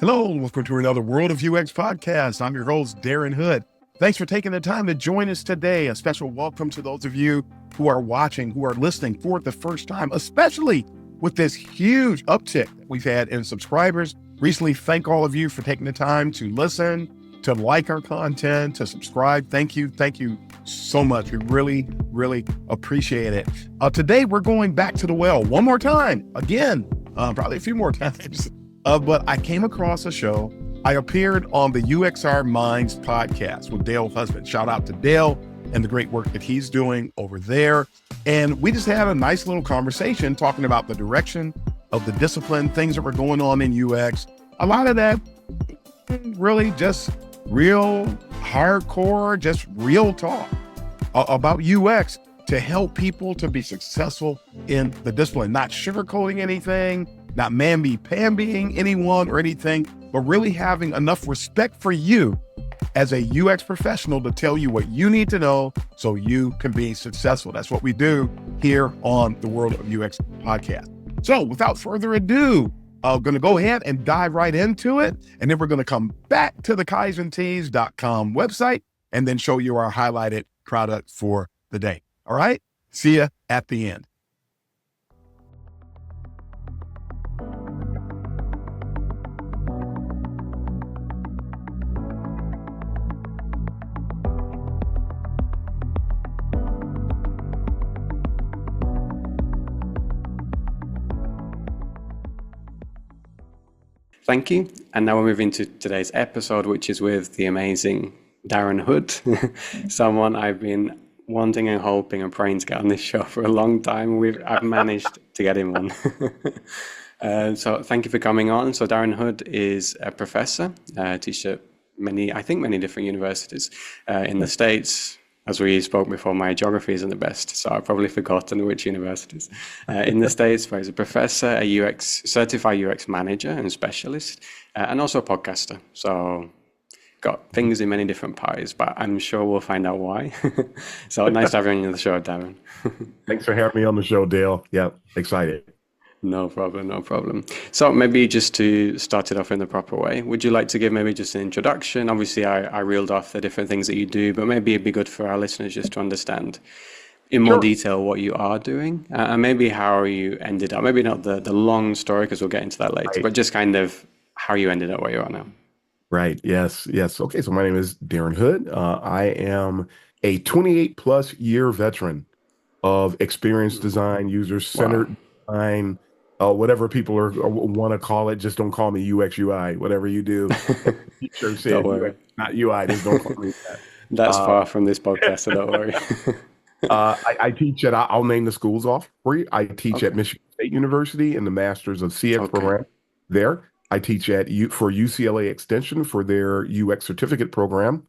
Hello, and welcome to another World of UX podcast. I'm your host, Darren Hood. Thanks for taking the time to join us today. A special welcome to those of you who are watching, who are listening for the first time, especially with this huge uptick that we've had in subscribers. Recently, thank all of you for taking the time to listen, to like our content, to subscribe. Thank you. Thank you so much. We really, really appreciate it. Today, we're going back to the well one more time. Again, probably a few more times. But I came across a show. I appeared on the UXR Minds podcast with Dale Husband. Shout out to Dale and the great work that he's doing over there. And we just had a nice little conversation talking about the direction of the discipline, things that were going on in UX. A lot of that really just real hardcore, just real talk about UX to help people to be successful in the discipline, not sugarcoating anything, not mamby-pambying anyone or anything, but really having enough respect for you as a UX professional to tell you what you need to know so you can be successful. That's what we do here on the World of UX podcast. So without further ado, I'm going to go ahead and dive right into it. And then we're going to come back to the kaizentees.com website and then show you our highlighted product for the day. All right? See you at the end. Thank you. And now we're moving to today's episode, which is with the amazing Darren Hood, someone I've been wanting and hoping and praying to get on this show for a long time. I've managed to get him on. So thank you for coming on. So Darren Hood is a professor, teaches at many different universities in the States. As we spoke before, my geography isn't the best, so I've probably forgotten which universities. In the States, where he's a professor, a certified UX manager and specialist, and also a podcaster. So got fingers in many different pies, but I'm sure we'll find out why. So nice to have you on the show, Darren. Thanks for having me on the show, Dale. Yeah, excited. No problem. So maybe just to start it off in the proper way, would you like to give maybe just an introduction? Obviously, I reeled off the different things that you do, but maybe it'd be good for our listeners just to understand in more detail what you are doing and maybe how you ended up, maybe not the long story, because we'll get into that later, but just kind of how you ended up where you are now. Right. Yes. Okay. So my name is Darren Hood. I am a 28 plus year veteran of experience design, user-centered design, whatever people want to call it. Just don't call me UX UI, whatever you do. Teacher said UX, not UI. Just don't call me that. That's far from this podcast, so don't worry. I teach at, I'll name the schools off for you. I teach at Michigan State University in the Masters of CX program there. I teach for UCLA Extension for their UX certificate program.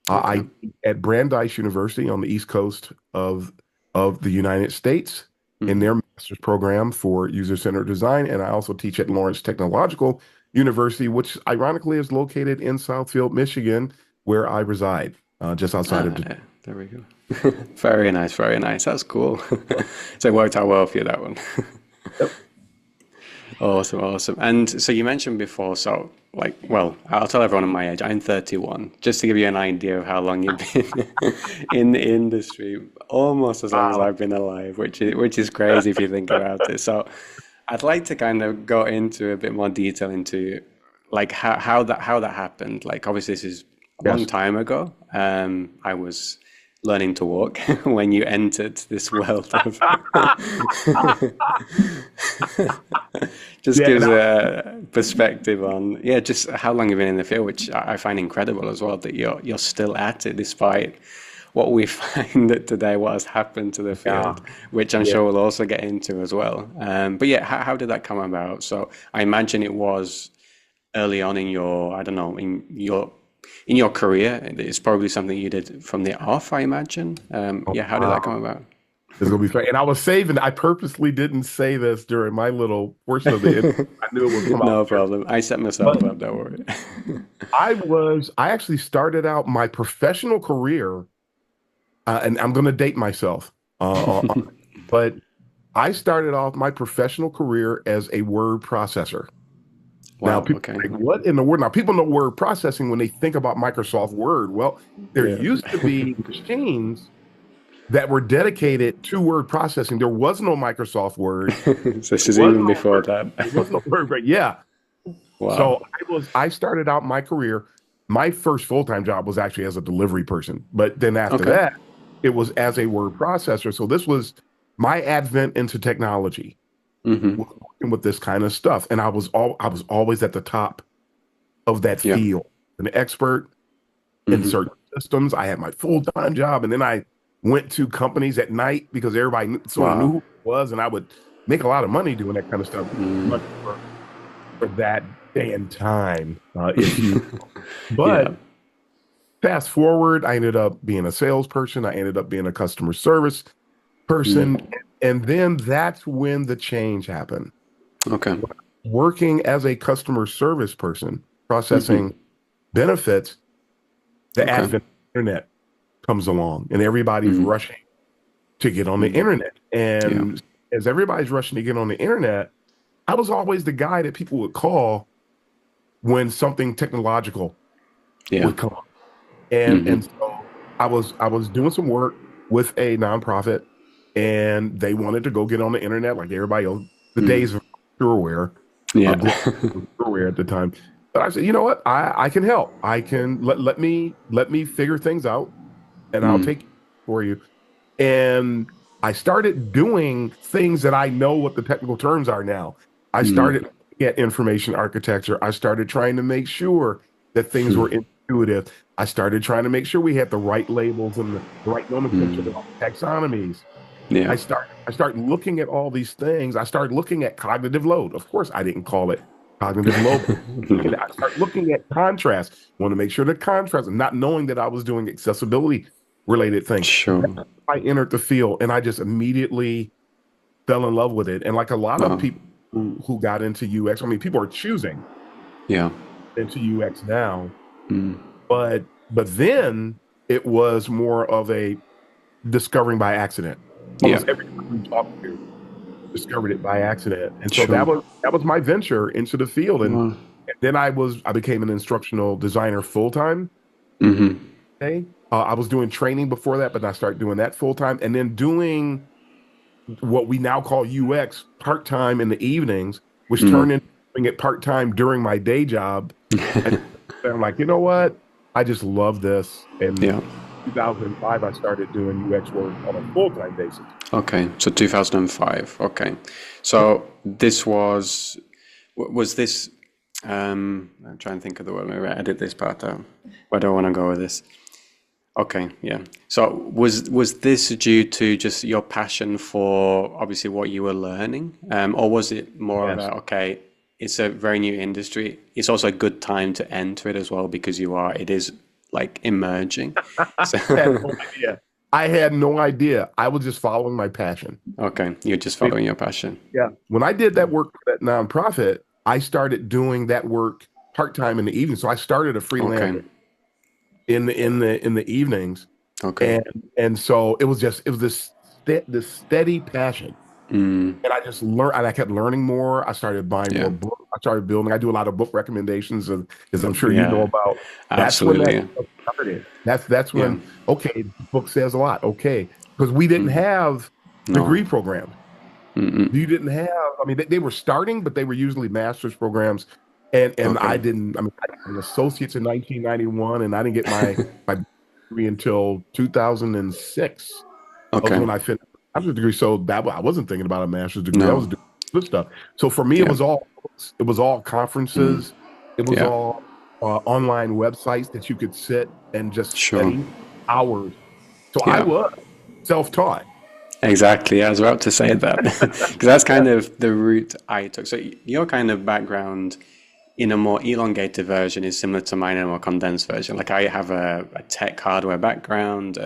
I teach at Brandeis University on the East Coast of the United States in their master's program for user-centered design. And I also teach at Lawrence Technological University, which ironically is located in Southfield, Michigan, where I reside, just outside of Detroit. There we go. Very nice. That's cool. So it worked out well for you, that one. Yep. Awesome. And so you mentioned before, I'll tell everyone my age. I'm 31, just to give you an idea of how long you've been in the industry, almost as long as I've been alive, which is crazy if you think about it. So I'd like to kind of go into a bit more detail into like how that happened. Like obviously this is a long time ago. I was learning to walk when you entered this world of gives a perspective on just how long you've been in the field, which I find incredible as well, that you're still at it despite what we find that today, what has happened to the field, which I'm sure we'll also get into as well. But how did that come about? So I imagine it was early on in your career. It's probably something you did from the off, I imagine. How did that come about? It's gonna be fun. And I was saving. I purposely didn't say this during my little portion of the interview. I knew it would come out. No problem. I set myself But up, don't worry. I actually started out my professional career, and I'm gonna date myself, but I started off my professional career as a word processor. Now, Wow, people okay. are like, what in the word? Now, people know word processing when they think about Microsoft Word. Well, there Yeah. used to be machines that were dedicated to word processing. There was no Microsoft Word. So this is even before There was no that. Word, but yeah. Wow. So I started out my career. My first full-time job was actually as a delivery person, but then after Okay. that, it was as a word processor. So this was my advent into technology, Mm-hmm. working with this kind of stuff, and I was always at the top of that Yeah. field, an expert in Mm-hmm. certain systems. I had my full-time job, and then I went to companies at night because everybody sort of knew Wow. who I was, and I would make a lot of money doing that kind of stuff. Mm. Money for that day and time, if you. But Yeah. fast forward, I ended up being a salesperson. I ended up being a customer service person, Mm. and then that's when the change happened. Okay. Working as a customer service person, Mm-hmm. processing benefits, the Okay. advent of the internet comes along, and everybody's Mm. rushing to get on the Mm. internet. Yeah. And as everybody's rushing to get on the internet, I was always the guy that people would call when something technological Yeah. would come up. And Mm-hmm. and so I was doing some work with a nonprofit, and they wanted to go get on the internet like everybody else. The Mm. days of Sureware, Yeah. global Sureware at the time. But I said, you know what? I can help. I can let me figure things out, and I'll Mm. take it for you. And I started doing things that I know what the technical terms are now. I Mm. started looking at information architecture. I started trying to make sure that things were intuitive. I started trying to make sure we had the right labels and the right nomenclature, the Mm. right taxonomies. Yeah. I started looking at all these things. I started looking at cognitive load. Of course, I didn't call it cognitive load. No. I started looking at contrast. Want to make sure the contrast, not knowing that I was doing accessibility related things. Sure. I entered the field and I just immediately fell in love with it. And like a lot of Wow. people who got into UX, I mean, people are choosing Yeah. into UX now, Mm. but then it was more of a discovering by accident. Yeah. Almost everybody we talked to discovered it by accident. And so that Sure. was my venture into the field. And Wow. then I became an instructional designer full time. Mm-hmm. Okay. I was doing training before that, but I started doing that full time, and then doing what we now call UX part time in the evenings, which turned Mm. into doing it part time during my day job. And I'm like, you know what? I just love this. And Yeah. 2005, I started doing UX work on a full time basis. Okay. So 2005. Okay. So this was this I'm trying to think of the word. Maybe I edit this part out. Where do I want to go with this? Okay, yeah. So was this due to just your passion for obviously what you were learning, or was it more Yes. about, okay, it's a very new industry. It's also a good time to enter it as well because it is like emerging. So I had no idea. I had no idea. I was just following my passion. okay, you're just following your passion. Yeah. When I did that work for that nonprofit, I started doing that work part time in the evening. So I started a Okay, freelancer in the evenings, okay. and so it was this steady passion, Mm, and I just learned, and I kept learning more. I started buying more yeah, books. I started building. I do a lot of book recommendations, and as I'm sure you know yeah, about. That's when that absolutely. stuff started. That's Yeah. when, okay, the book says a lot. Okay, because we didn't Mm, have no. degree programs. Mm-mm. You didn't have. I mean, they were starting, but they were usually master's programs, and I Okay. didn't. I mean, I got an associate's in 1991, and I didn't get my degree until 2006. Was Okay. when I finished my master's degree. So I wasn't thinking about a master's degree. I was No. doing good stuff. So for me, it Yeah. was all books. It was all Mm, conferences. It was yeah. all online websites that you could sit and just Sure. study hours. So I Yeah. was self-taught. Exactly. I was about to say that because that's kind of the route I took. So your kind of background, in a more elongated version is similar to mine in a more condensed version. Like I have a tech hardware background.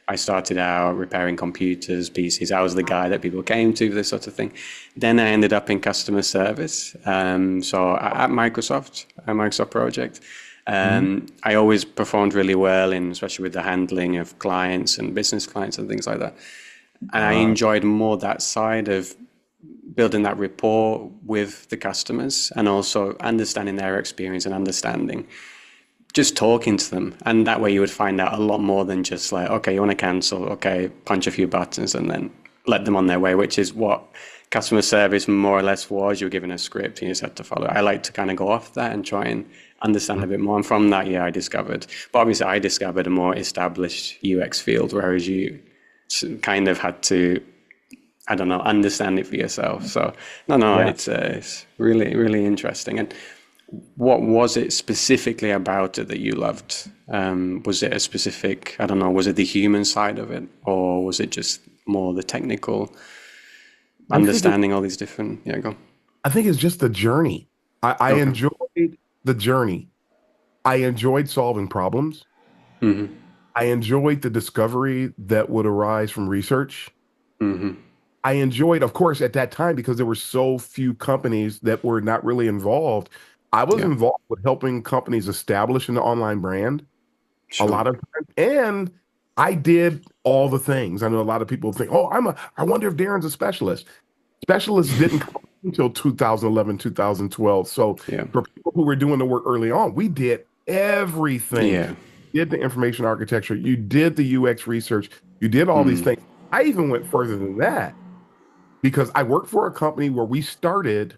I started out repairing computers, PCs. I was the guy that people came to for this sort of thing. Then I ended up in customer service. So at Microsoft, a Microsoft project, I always performed really well in, especially with the handling of clients and business clients and things like that. And I enjoyed more that side of building that rapport with the customers and also understanding their experience and understanding, just talking to them. And that way you would find out a lot more than just like, okay, you want to cancel, okay, punch a few buttons and then let them on their way, which is what customer service more or less was. You're given a script and you just had to follow. I like to kind of go off that and try and understand a bit more. And from that, I discovered, but obviously I discovered a more established UX field, whereas you kind of had to, I don't know, understand it for yourself. So it's really, really interesting. And what was it specifically about it that you loved? Was it a specific, I don't know, was it the human side of it, or was it just more the technical understanding all these different, go. I think it's just the journey. I enjoyed the journey. I enjoyed solving problems. Mm-hmm. I enjoyed the discovery that would arise from research. Mm-hmm. I enjoyed, of course, at that time, because there were so few companies that were not really involved. I was involved with helping companies establish an online brand a lot of times. And I did all the things. I know a lot of people think, oh, I wonder if Darren's a specialist. Specialists didn't come until 2011, 2012. So for people who were doing the work early on, we did everything. Yeah. You did the information architecture, you did the UX research, you did all these things. I even went further than that, because I worked for a company where we started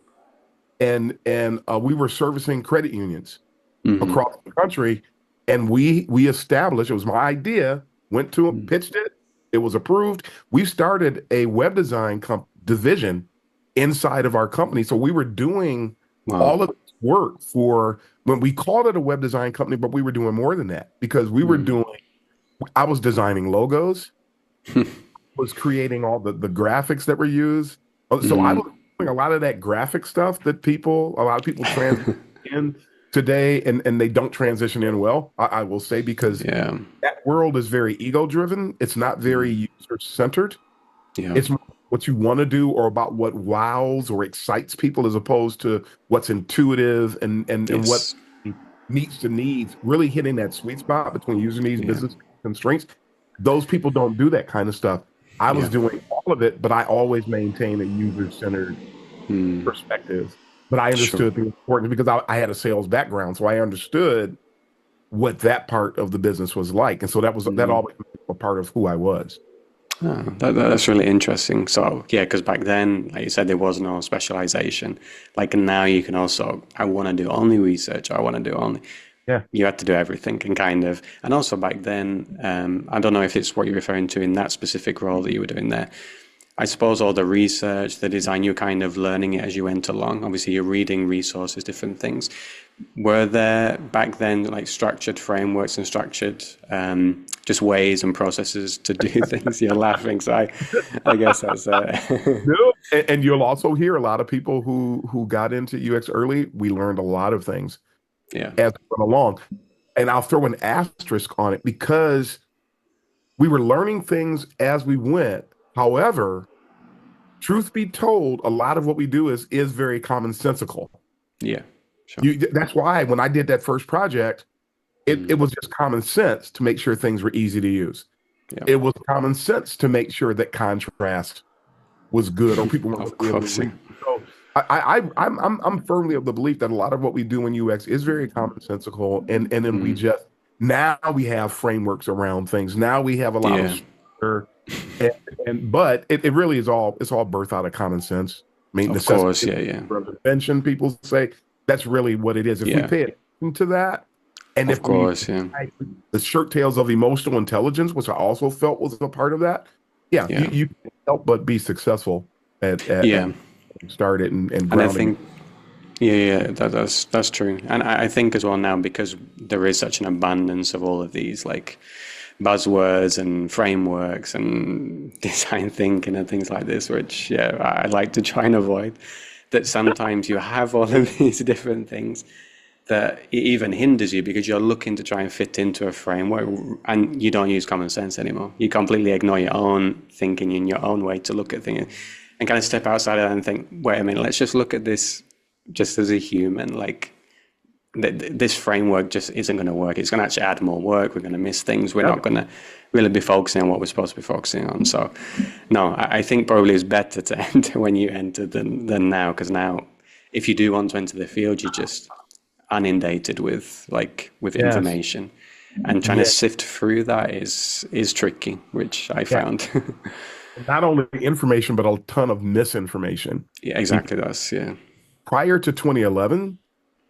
and we were servicing credit unions across the country, and we established, it was my idea, went to them, pitched it, it was approved. We started a web design division inside of our company. So we were doing all of this work for, when we called it a web design company, but we were doing more than that, because we were doing, I was designing logos, was creating all the graphics that were used. So I was doing a lot of that graphic stuff that a lot of people transition in today, and they don't transition in well, I will say, because that world is very ego driven. It's not very user centered. It's what you want to do, or about what wows or excites people, as opposed to what's intuitive and what meets the needs, really hitting that sweet spot between user needs, business constraints. Those people don't do that kind of stuff. I was doing all of it, but I always maintained a user-centered perspective. But I understood the importance, because I had a sales background, so I understood what that part of the business was like, and so that always was a part of who I was. Oh, that's really interesting. So because back then, like you said, there was no specialization. Like now, you can also, I want to do only research. I want to do only. You had to do everything, and also back then, I don't know if it's what you're referring to in that specific role that you were doing there. I suppose all the research, the design, you're kind of learning it as you went along. Obviously, you're reading resources, different things. Were there back then like structured frameworks and structured just ways and processes to do things? You're laughing, so I guess that's and you'll also hear a lot of people who got into UX early. We learned a lot of things as we went along. And I'll throw an asterisk on it, because we were learning things as we went. However, truth be told, a lot of what we do is very commonsensical. Yeah, sure. That's why when I did that first project, it was just common sense to make sure things were easy to use. It was common sense to make sure that contrast was good, or people were able to read. So I'm firmly of the belief that a lot of what we do in UX is very commonsensical, and then we just, now we have frameworks around things. Now we have a lot of structure, but it really is all birthed out of common sense. I mean, of course, prevention, people say, that's really what it is. If we pay attention to that, and of course, the shirt tails of emotional intelligence, which I also felt was a part of that. You can't help but be successful at start it and I think that's true. And I think as well now, because there is such an abundance of all of these like buzzwords and frameworks and design thinking and things like this, which I like to try and avoid. that sometimes you have all of these different things that it even hinders you because you're looking to try and fit into a framework and you don't use common sense anymore. You completely ignore your own thinking and your own way to look at things and kind of step outside of that and think, wait a minute, let's just look at this just as a human. Like, this framework just isn't going to work. It's going to actually add more work. We're going to miss things. We're not going to really be focusing on what we're supposed to be focusing on. So, no, I think probably it's better to enter when you enter than now, because now, if you do want to enter the field, you're just inundated with information, and trying to sift through that is tricky, which I found. Not only information, but a ton of misinformation. Yeah, exactly. That's Prior to 2011.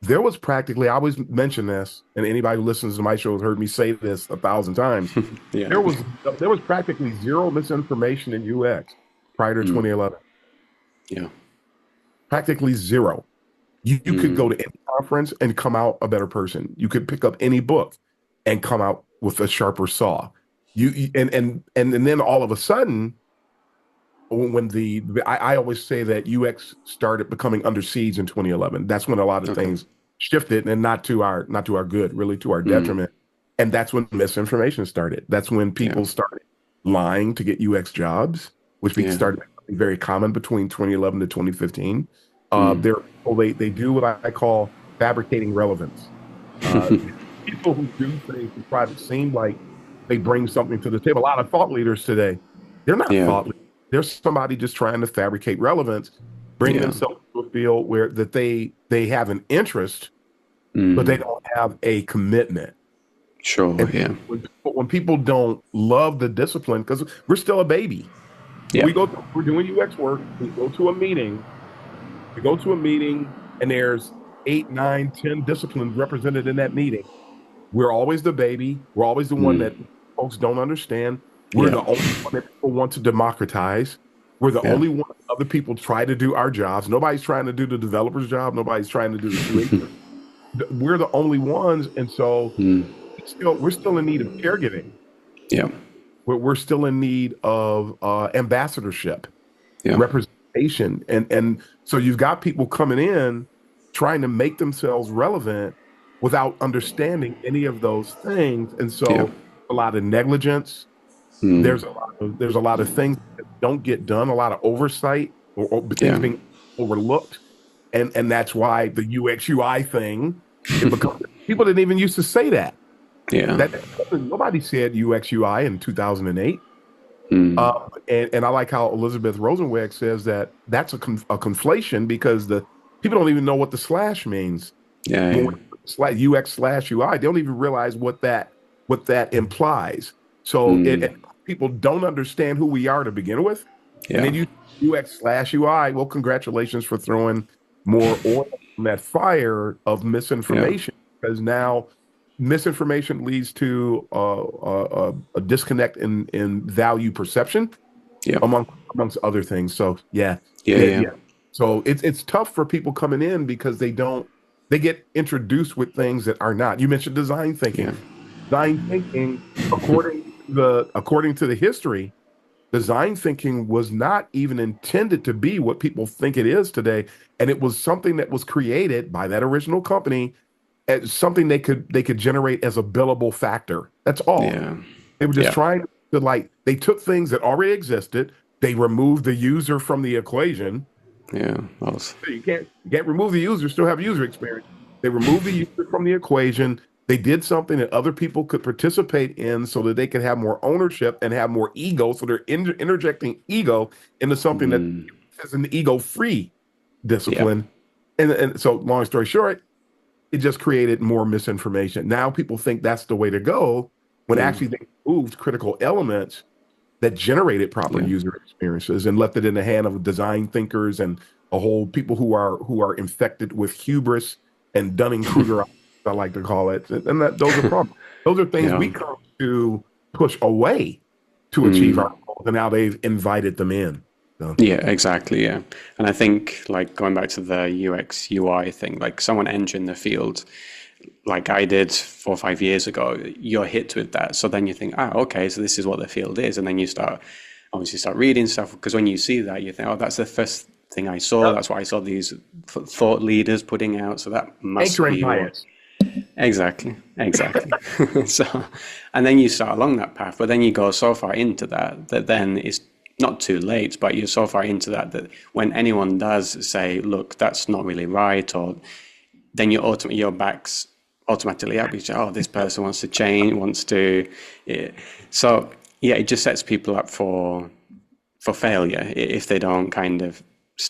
There was practically, I always mention this, and anybody who listens to my show has heard me say this 1,000 times. Yeah. There was practically zero misinformation in UX prior to 2011. Yeah. Practically zero. You could go to any conference and come out a better person. You could pick up any book and come out with a sharper saw. And then all of a sudden, when I always say that UX started becoming under siege in 2011. That's when a lot of things shifted, and not to our good, really to our detriment. And that's when misinformation started. That's when people started lying to get UX jobs, which started becoming very common between 2011 to 2015. They do what I call fabricating relevance. People who do things to try to seem like they bring something to the table. A lot of thought leaders today, they're not thought leaders. There's somebody just trying to fabricate relevance, bring themselves to a field where that they have an interest, but they don't have a commitment. Sure. And when people don't love the discipline, because we're still a baby. Yeah. We're doing UX work. We go to a meeting. And there's 8, 9, 10 disciplines represented in that meeting. We're always the baby. We're always the one that folks don't understand. We're the only one that people want to democratize. We're the only one other people try to do our jobs. Nobody's trying to do the developer's job. Nobody's trying to do the QA. We're the only ones. And so we're still in need of caregiving. Yeah. We're still in need of ambassadorship, representation. And so you've got people coming in trying to make themselves relevant without understanding any of those things. And so a lot of negligence. There's a lot of things that don't get done, a lot of oversight or things being overlooked. And that's why the UX UI thing, people didn't even used to say that. Yeah. Nobody said UX UI in 2008. And I like how Elizabeth Rosenweg says that that's a conflation, because the people don't even know what the slash means. UX/UI, they don't even realize what that implies. So people don't understand who we are to begin with. And then you UX/UI, well, congratulations for throwing more oil on that fire of misinformation, because now misinformation leads to a disconnect in value perception, amongst other things. So so it's tough for people coming in because they get introduced with things that are not. You mentioned design thinking. Design thinking, according to the history, design thinking was not even intended to be what people think it is today. And it was something that was created by that original company as something they could generate as a billable factor. That's all. They were just trying to, they took things that already existed. They removed the user from the equation. You can't remove the user, still have user experience. They removed the user from the equation. They did something that other people could participate in so that they could have more ownership and have more ego. So they're interjecting ego into something that is an ego-free discipline. And so, long story short, it just created more misinformation. Now people think that's the way to go, when actually they moved critical elements that generated proper user experiences and left it in the hand of design thinkers and a whole people who are infected with hubris and Dunning-Kruger, I like to call it. And those are problems. Those are things we come to push away to achieve our goals, and now they've invited them in. So. Yeah, exactly. Yeah. And I think, going back to the UX UI thing, someone entering the field, like I did 4 or 5 years ago, you're hit with that. So then you think, okay, so this is what the field is. And then you start reading stuff, because when you see that, you think, that's the first thing I saw. That's what I saw these thought leaders putting out. So that must Anchoring be what. bias. Exactly, exactly. So, and then you start along that path, but then you go so far into that then it's not too late, but you're so far into that when anyone does say, look, that's not really right, or then your back's automatically up. You say, oh, this person wants to change, wants to. Yeah. So yeah, it just sets people up for failure if they don't kind of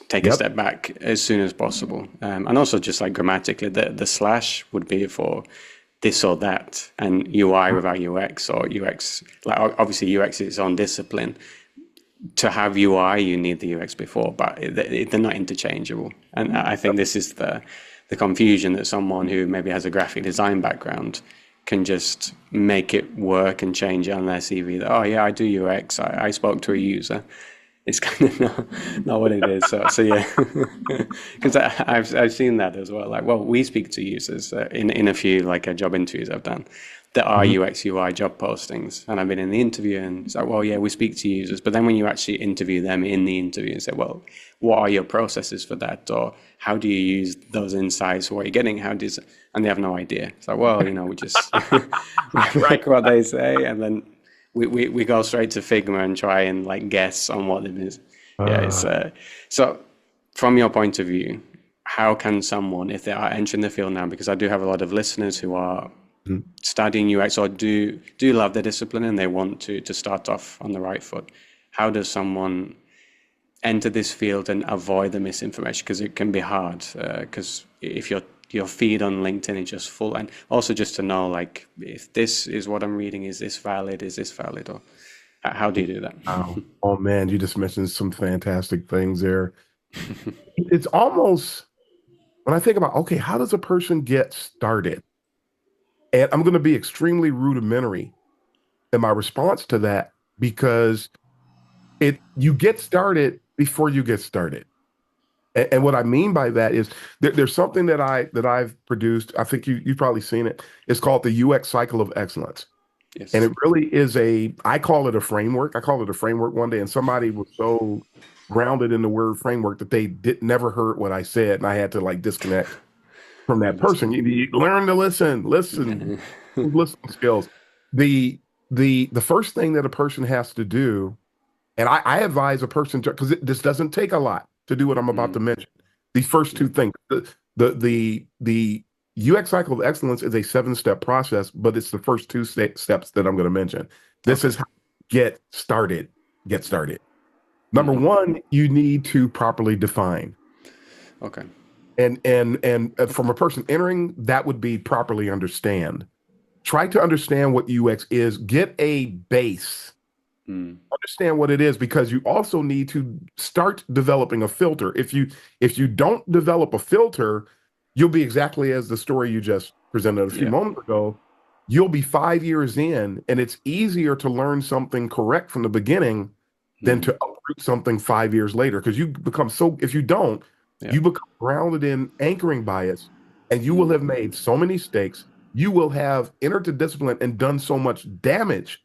take a step back as soon as possible. And also just like grammatically, the slash would be for this or that, and UI without UX, or UX, like obviously UX is its own discipline. To have UI, you need the UX before, but they're not interchangeable. And I think this is the confusion, that someone who maybe has a graphic design background can just make it work and change it on their CV. That, oh yeah, I do UX. I spoke to a user. It's kind of not what it is. So yeah, because I've seen that as well. Like, well, we speak to users in a few like job interviews I've done. There are UX UI job postings, and I've been in the interview, and it's like, well, yeah, we speak to users. But then when you actually interview them in the interview and say, well, what are your processes for that, or how do you use those insights? What are you getting? And they have no idea. It's like, well, we just like what they say, and then we go straight to Figma and try and like guess on what it is. Yeah, it's so from your point of view, how can someone, if they are entering the field now, because I do have a lot of listeners who are studying UX or do love the discipline and they want to start off on the right foot, how does someone enter this field and avoid the misinformation? Because it can be hard, because if your feed on LinkedIn is just full, and also just to know, like, if this is what I'm reading, is this valid, or how do you do that? Oh man, you just mentioned some fantastic things there. It's almost, when I think about, okay, how does a person get started? And I'm going to be extremely rudimentary in my response to that, because you get started before you get started. And what I mean by that is there's something that I've produced. I think you've probably seen it. It's called the UX cycle of excellence. Yes. And it really is I call it a framework. I called it a framework one day, and somebody was so grounded in the word framework that they never heard what I said, and I had to like disconnect from that person. You learn to listen skills. The first thing that a person has to do, and I advise a person to, because this doesn't take a lot to do what I'm about to mention. These first two things, the UX cycle of excellence is a 7-step process, but it's the first two steps that I'm going to mention. This is how you get started. Number one, you need to properly define. Okay. And from a person entering, that would be properly understand. Try to understand what UX is. Get a base. Understand what it is, because you also need to start developing a filter. If you don't develop a filter, you'll be exactly as the story you just presented a few moments ago. You'll be 5 years in, and it's easier to learn something correct from the beginning than to uproot something 5 years later, because you become if you don't, you become grounded in anchoring bias, and you will have made so many mistakes. You will have entered the discipline and done so much damage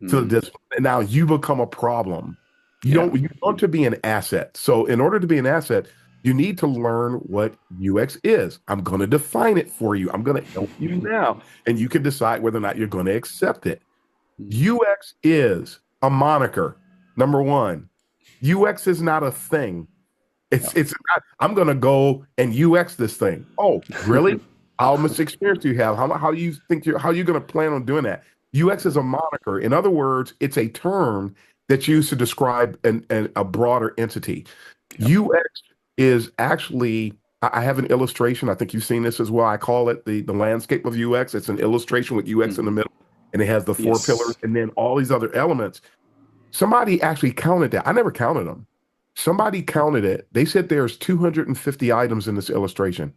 to the discipline, and now you become a problem. You want to be an asset. So in order to be an asset, you need to learn what UX is. I'm going to define it for you. I'm going to help you now, and you can decide whether or not you're going to accept it. UX is a moniker. Number one, UX is not a thing. It's not, I'm going to go and UX this thing. Oh, really? How much experience do you have? How do you think how are you going to plan on doing that? UX is a moniker. In other words, it's a term that's used to describe a broader entity. UX is actually, I have an illustration. I think you've seen this as well. I call it the landscape of UX. It's an illustration with UX in the middle, and it has the 4 pillars and then all these other elements. Somebody actually counted that. I never counted them. Somebody counted it. They said there's 250 items in this illustration.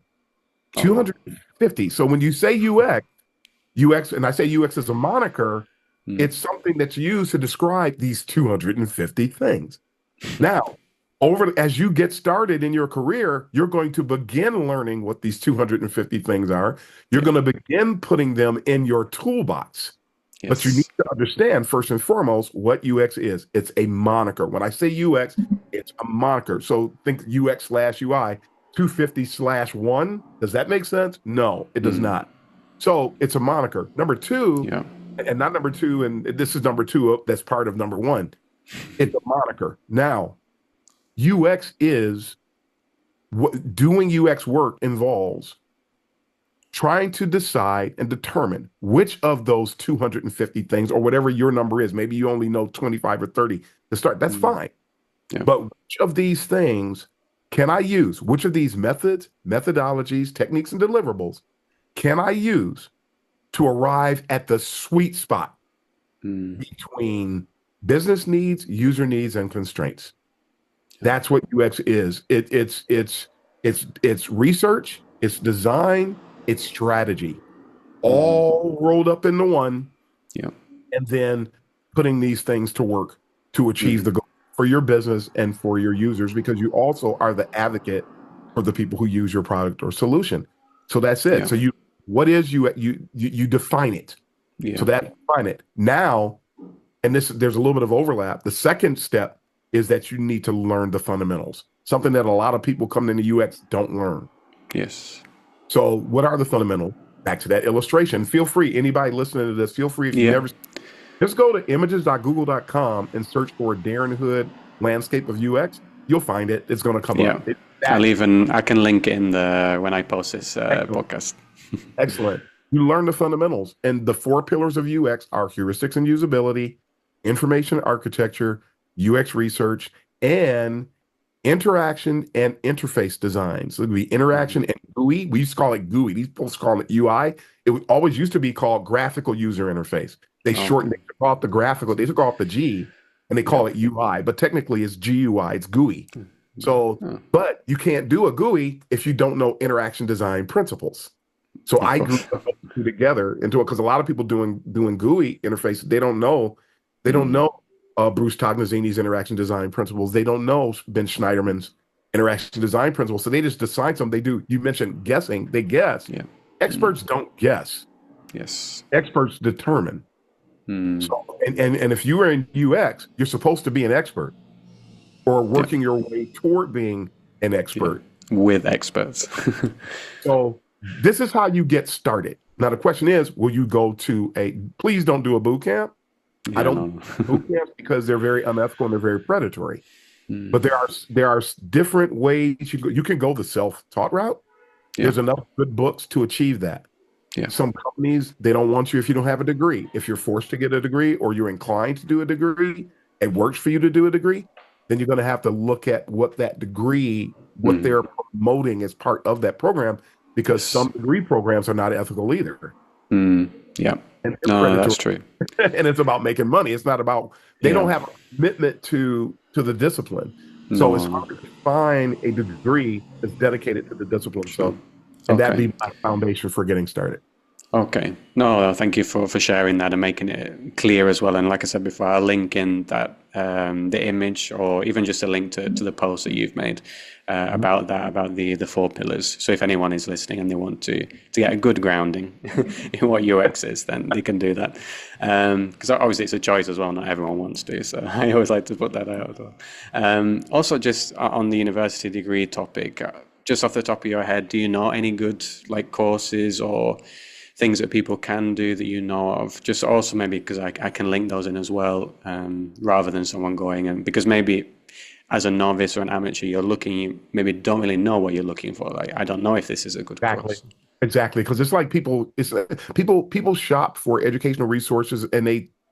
250. So when you say UX, and I say UX as a moniker, it's something that's used to describe these 250 things. Now, as you get started in your career, you're going to begin learning what these 250 things are. You're going to begin putting them in your toolbox. But you need to understand, first and foremost, what UX is. It's a moniker. When I say UX, it's It's a moniker. So think UX/UI 250/1. Does that make sense? No, it does not. So it's a moniker. Number two, Yeah. and not number two, and this is number two that's part of number one. It's a moniker. Now, UX is what doing UX work involves trying to decide and determine which of those 250 things or whatever your number is. Maybe you only know 25 or 30 to start. That's fine. Yeah. But which of these things can I use? Which of these methods, methodologies, techniques, and deliverables can I use to arrive at the sweet spot between business needs, user needs, and constraints? That's what UX is. It's research, it's design, it's strategy, all rolled up into one. Yeah. And then putting these things to work to achieve the goal for your business and for your users, because you also are the advocate for the people who use your product or solution. So that's it. Yeah. So what is you define it. Yeah. So that define it now. And there's a little bit of overlap. The second step is that you need to learn the fundamentals, something that a lot of people coming into UX don't learn. Yes. So what are the fundamentals? Back to that illustration. Feel free, anybody listening to this, feel free if you've never, just go to images.google.com and search for Darren Hood landscape of UX. You'll find it. It's going to come up. I can link it in when I post this podcast. Excellent. You learn the fundamentals, and the 4 pillars of UX are heuristics and usability, information architecture, UX research, and interaction and interface design. So it would be interaction and GUI. We used to call it GUI. These folks call it UI. It always used to be called graphical user interface. They shortened, they took off the graphical, they took off the G, and they call it UI, but technically it's GUI, it's GUI. So, but you can't do a GUI if you don't know interaction design principles. So I grouped the two together into it, because a lot of people doing GUI interface, they don't know Bruce Tognazzini's interaction design principles. They don't know Ben Schneiderman's interaction design principles. So they just decide something. They do. You mentioned guessing. They guess. Yeah. Experts don't guess. Yes. Experts determine. So, and if you are in UX, you're supposed to be an expert or working your way toward being an expert. With experts. So this is how you get started. Now, the question is, will you go to please don't do a boot camp. I don't boot camps because they're very unethical and they're very predatory. But there are different ways you can go the self-taught route. There's enough good books to achieve that. Some companies, they don't want you if you don't have a degree. If you're forced to get a degree or you're inclined to do a degree, it works for you to do a degree, then you're going to have to look at what that degree, what they're promoting as part of that program, because some degree programs are not ethical either. Yeah. No, that's true. And it's about making money. It's not about, they don't have a commitment to the discipline. So it's hard to find a degree that's dedicated to the discipline. So, and that'd be my foundation for getting started. Okay. No, thank you for sharing that and making it clear as well. And like I said before, I'll link in that the image, or even just a link to the post that you've made about the 4 pillars. So if anyone is listening and they want to get a good grounding in what UX is, then they can do that. Because obviously it's a choice as well. Not everyone wants to. So I always like to put that out as well. Also, just on the university degree topic, just off the top of your head, do you know any good courses or things that people can do that you know of? Just also maybe because I can link those in as well, rather than someone going, and because maybe as a novice or an amateur, you're looking, you maybe don't really know what you're looking for. Like, I don't know if this is a good course. Exactly. Because it's like people shop for educational resources, and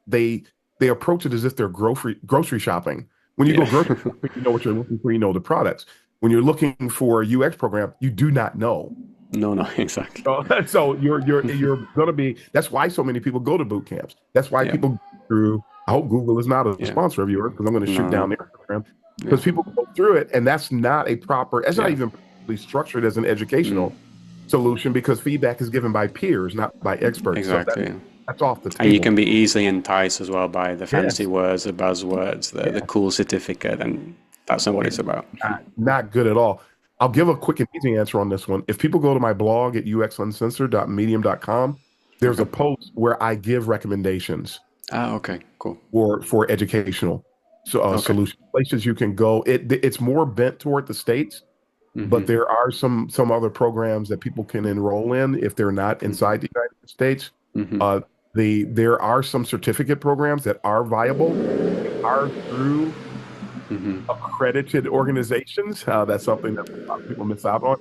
they approach it as if they're grocery shopping. When you go grocery shopping, you know what you're looking for, you know the products. When you're looking for a UX program, you do not know. No, exactly. So you're going to be, that's why so many people go to boot camps. That's why people go through, I hope Google is not a sponsor of yours, because I'm going to shoot down their program, because people go through it, and that's not a proper, it's not even properly structured as an educational solution, because feedback is given by peers, not by experts. Exactly. So that's off the table. And you can be easily enticed as well by the fancy words, the buzzwords, the cool certificate, and that's not what it's about. Not good at all. I'll give a quick and easy answer on this one. If people go to my blog at uxuncensored.medium.com, there's a post where I give recommendations. Okay, cool. For educational. Okay. solution places you can go. It's more bent toward the States, but Hmm. there are some other programs that people can enroll in if they're not inside the United States. Hmm. Uh, there are some certificate programs that are viable. They are through Hmm. accredited organizations. That's something that a lot of people miss out on.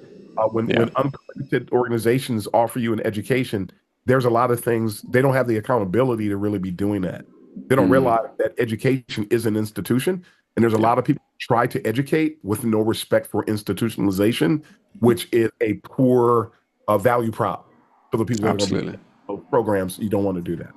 When Yeah. uncredited organizations offer you an education, there's a lot of things they don't have the accountability to really be doing that. They don't Mm. realize that education is an institution, and there's a Yeah. lot of people who try to educate with no respect for institutionalization, which is a poor value prop for the people that are going to be Absolutely. those programs. You don't want to do that.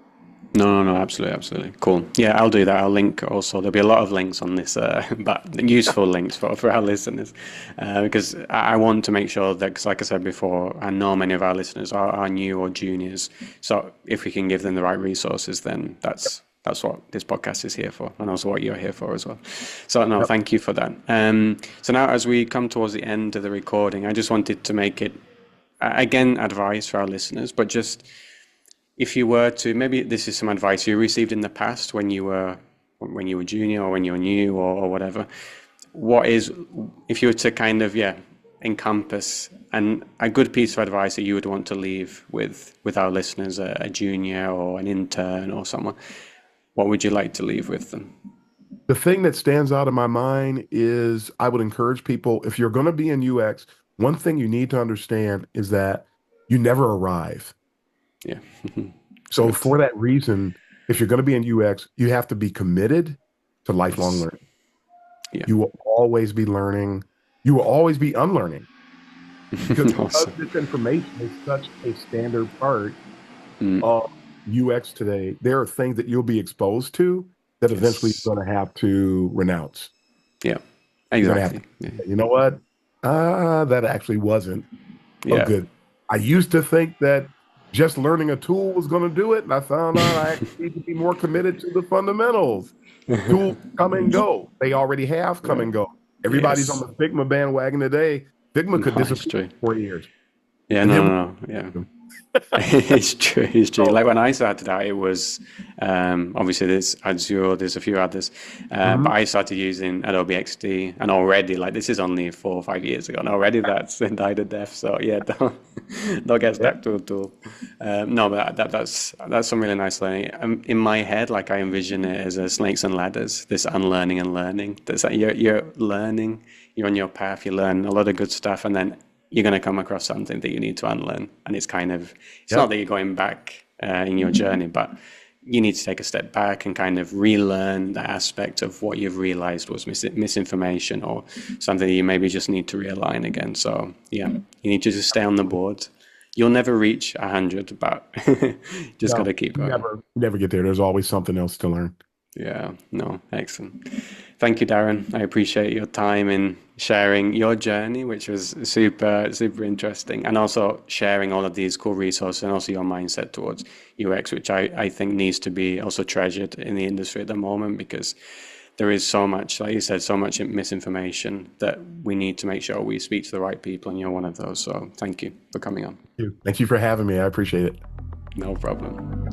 No, no, no, absolutely, absolutely. Cool. Yeah, I'll do that. I'll link also. There'll be a lot of links on this, but useful links for our listeners, because I want to make sure that, because like I said before, I know many of our listeners are new or juniors. So if we can give them the right resources, then that's what this podcast is here for, and also what you're here for as well. So no, Yep. thank you for that. So now as we come towards the end of the recording, I just wanted to make it again advice for our listeners, but just if you were to, maybe this is some advice you received in the past when you were junior or when you were new or whatever. What is, if you were to kind of encompass a good piece of advice that you would want to leave with our listeners, a junior or an intern or someone, what would you like to leave with them? The thing that stands out in my mind is I would encourage people, if you're going to be in UX, one thing you need to understand is that you never arrive. Yeah. It's So good. for that reason, if you're going to be in UX, you have to be committed to lifelong Yes. learning. Yeah. You will always be learning. You will always be unlearning because Awesome. this information is such a standard part Mm. of UX today. There are things that you'll be exposed to that eventually Yes. you're going to have to renounce. Yeah. You're going to have Exactly. to, Yeah. you know what? That actually wasn't a Yeah. good. I used to think that just learning a tool was going to do it, and I found out I actually need to be more committed to the fundamentals. Tools come and go. They already have come Yeah. and go. Everybody's on Yes. the Figma bandwagon today. Figma No, could it's disappear true. for 4 years, Yeah, and then no, we. no, no. Yeah. It's true. It's true. So, Like when I started out, it was obviously there's Azure, there's a few others, but mhm. I started using Adobe XD, and already like this is only 4 or 5 years ago, and already that's died a death. So yeah, don't get Yeah, stuck to a tool. No, but that's some really nice learning. In my head, like I envision it as a snakes and ladders, this unlearning and learning. That's like you're learning, you're on your path, you learn a lot of good stuff, and then you're going to come across something that you need to unlearn. And it's kind of, it's not yep, that you're going back in your journey, but you need to take a step back and kind of relearn that aspect of what you've realized was misinformation or something that you maybe just need to realign again. So yeah, you need to just stay on the board. You'll never reach 100, but just got no, to keep you going. never get there. There's always something else to learn. Yeah, no, excellent. Thank you, Darren. I appreciate your time in sharing your journey, which was super, super interesting, and also sharing all of these cool resources and also your mindset towards UX, which I think needs to be also treasured in the industry at the moment because there is so much, like you said, so much misinformation that we need to make sure we speak to the right people, and you're one of those. So thank you for coming on. Thank you for having me. I appreciate it. No problem.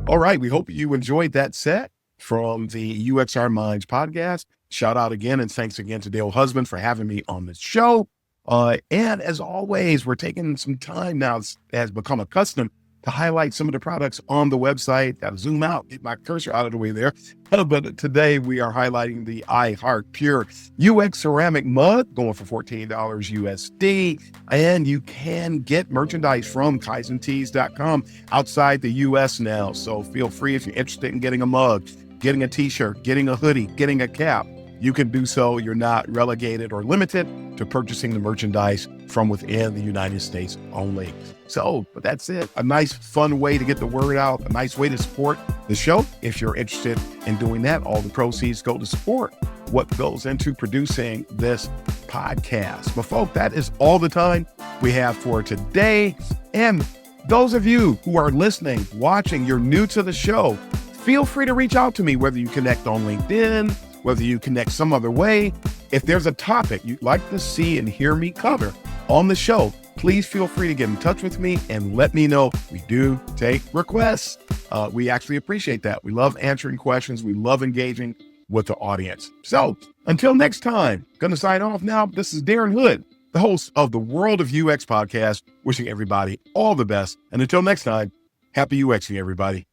All right. We hope you enjoyed that set from the UXR Minds podcast. Shout out again and thanks again to Dale Husband for having me on the show. And as always, we're taking some time now, as has become a custom, to highlight some of the products on the website. Got to zoom out, get my cursor out of the way there. But today we are highlighting the I Heart Pure UX ceramic mug going for $14 USD. And you can get merchandise from kaizentees.com outside the US now. So feel free if you're interested in getting a mug, getting a t-shirt, getting a hoodie, getting a cap. You can do so. You're not relegated or limited to purchasing the merchandise from within the United States only. So, but that's it. A nice, fun way to get the word out, a nice way to support the show. If you're interested in doing that, all the proceeds go to support what goes into producing this podcast. But folks, that is all the time we have for today. And those of you who are listening, watching, you're new to the show, feel free to reach out to me, whether you connect on LinkedIn, whether you connect some other way. If there's a topic you'd like to see and hear me cover on the show, please feel free to get in touch with me and let me know. We do take requests. We actually appreciate that. We love answering questions. We love engaging with the audience. So until next time, going to sign off now. This is Darren Hood, the host of the World of UX podcast, wishing everybody all the best. And until next time, happy UXing, everybody.